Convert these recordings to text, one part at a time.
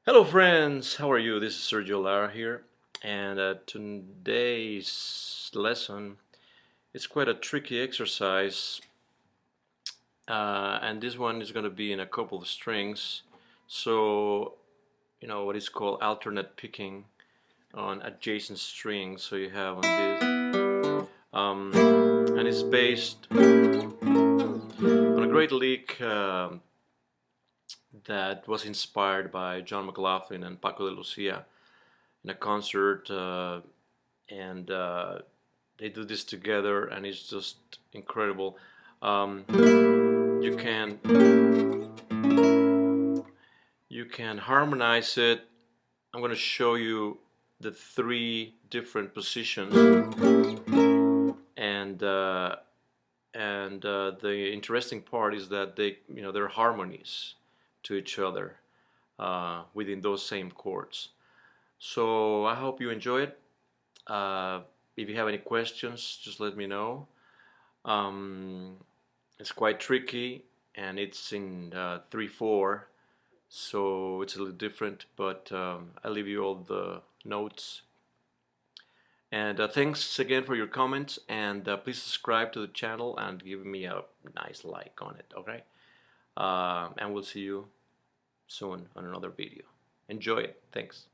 Hello friends, how are you? This is Sergio Lara here, and today's lesson is quite a tricky exercise, and this one is going to be in a couple of strings. So, what is called alternate picking on adjacent strings. So you have on this, and it's based on a great lick that was inspired by John McLaughlin and Paco de Lucia in a concert, and they do this together, and it's just incredible. You can harmonize it. I'm going to show you the three different positions, and the interesting part is that they're harmonies to each other within those same chords. So I hope you enjoy it. If you have any questions, just let me know. Um, it's quite tricky, and it's in 3/4, so it's a little different, but I'll leave you all the notes. And thanks again for your comments, and please subscribe to the channel and give me a nice like on it, okay? And we'll see you soon on another video. Enjoy it. Thanks.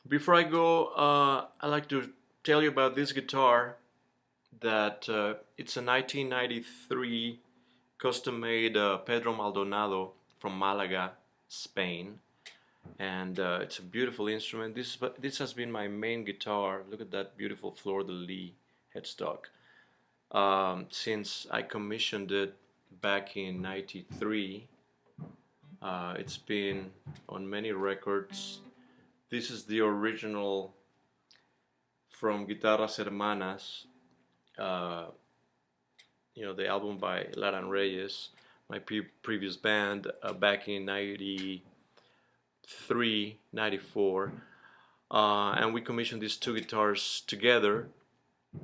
Before I go, I'd like to tell you about this guitar that it's a 1993 custom-made Pedro Maldonado from Malaga, Spain, and it's a beautiful instrument. This has been my main guitar. Look at that beautiful fleur-de-lis headstock. Since I commissioned it back in '93, it's been on many records. This is the original from Guitarras Hermanas, uh, the album by Lara Reyes, my previous band, back in '93, '94. And we commissioned these two guitars together,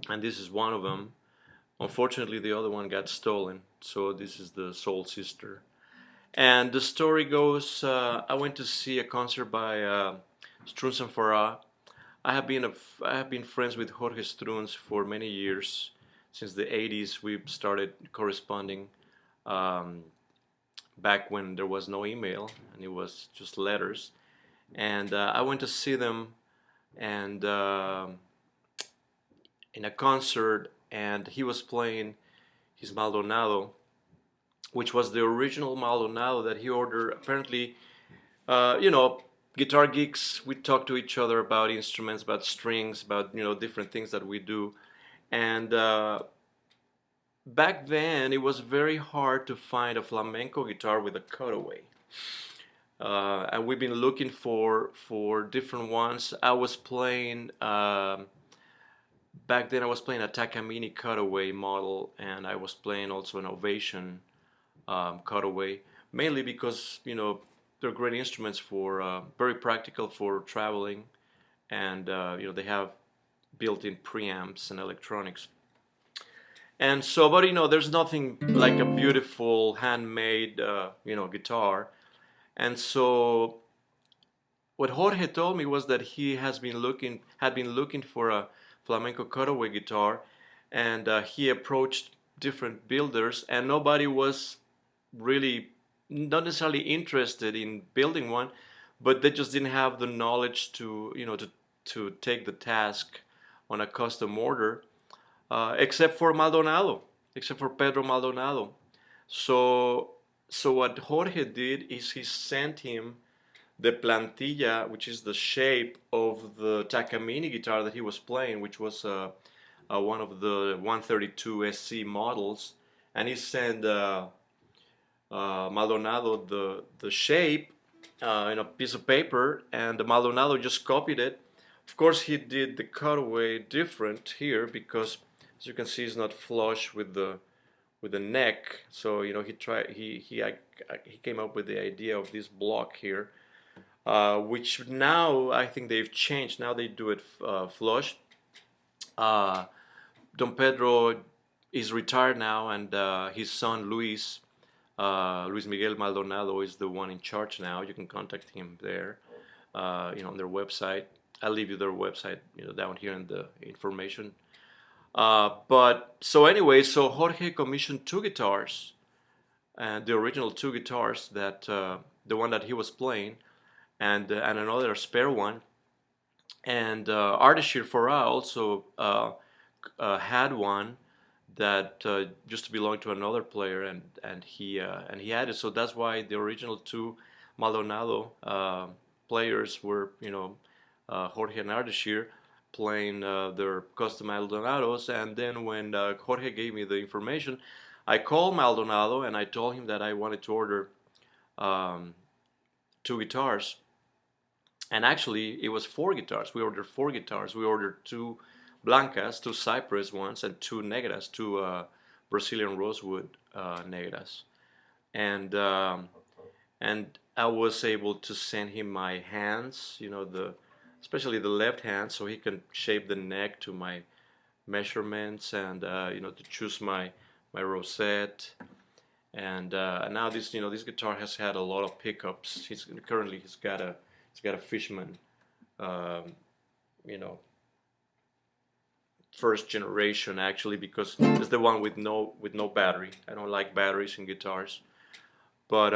and this is one of them. Unfortunately, the other one got stolen, so this is the soul sister. And the story goes, I went to see a concert by Struns and Farah. I have been friends with Jorge Struns for many years. Since the '80s, we started corresponding. Um, Back when there was no email and it was just letters. And I went to see them and in a concert, and he was playing his Maldonado, which was the original Maldonado that he ordered. Apparently, you know, guitar geeks, we talk to each other about instruments, about strings, about different things that we do. And back then, it was very hard to find a flamenco guitar with a cutaway. And we've been looking for different ones. I was playing back then. I was playing a Takamine cutaway model, and I was playing also an Ovation cutaway, mainly because they're great instruments for very practical for traveling, and they have built-in preamps and electronics. And so, but there's nothing like a beautiful handmade guitar. And so what Jorge told me was that he had been looking for a flamenco cutaway guitar, and he approached different builders, and nobody was really not necessarily interested in building one, but they just didn't have the knowledge to take the task on a custom order, except for Maldonado, except for Pedro Maldonado. So what Jorge did is he sent him the plantilla, which is the shape of the Takamine guitar that he was playing, which was one of the 132 SC models, and he sent Maldonado the shape in a piece of paper, and the Maldonado just copied it. Of course, he did the cutaway different here because, as you can see, it's not flush with the neck. So he came up with the idea of this block here, which now I think they've changed. Now they do it flush. Don Pedro is retired now, and his son Luis Miguel Maldonado is the one in charge now. You can contact him there, on their website. I'll leave you their website, down here in the information. But so anyway, so Jorge commissioned two guitars, and the original two guitars that the one that he was playing, and another spare one. And Ardeshir Farah also had one that used to belong to another player, and he had it. So that's why the original two Maldonado players were, Jorge and Ardeshir playing their custom Maldonados. And then when Jorge gave me the information, I called Maldonado and I told him that I wanted to order um, 2 guitars. And actually, it was 4 guitars. We ordered 4 guitars. We ordered 2 Blancas, 2 Cypress ones, and 2 Negras, 2 Brazilian rosewood Negras. And and I was able to send him my hands, especially the left hand, so he can shape the neck to my measurements, and to choose my rosette. And now this guitar has had a lot of pickups. He's got a Fishman, um, you know, first generation, actually, because it's the one with no battery. I don't like batteries in guitars, but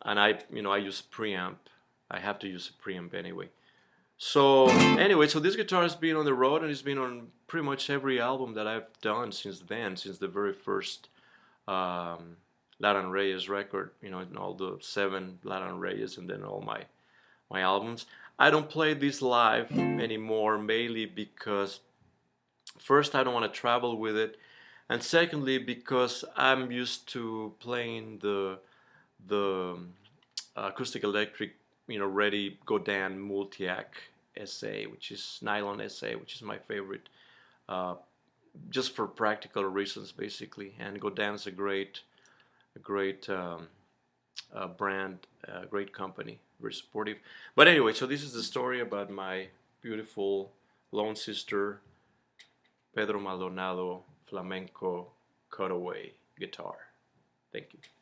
and I use a preamp. I have to use a preamp anyway. So anyway, so this guitar has been on the road, and it's been on pretty much every album that I've done since then, since the very first um, Lara Reyes record, and all the 7 Lara Reyes, and then all my albums. I don't play this live anymore, mainly because first I don't want to travel with it, and secondly because I'm used to playing the acoustic electric, ready Godin Multiac SA, which is nylon SA, which is my favorite, uh, just for practical reasons basically. And Godin's a great brand, great company, very supportive. But anyway, so this is the story about my beautiful lone sister Pedro Maldonado flamenco cutaway guitar. Thank you.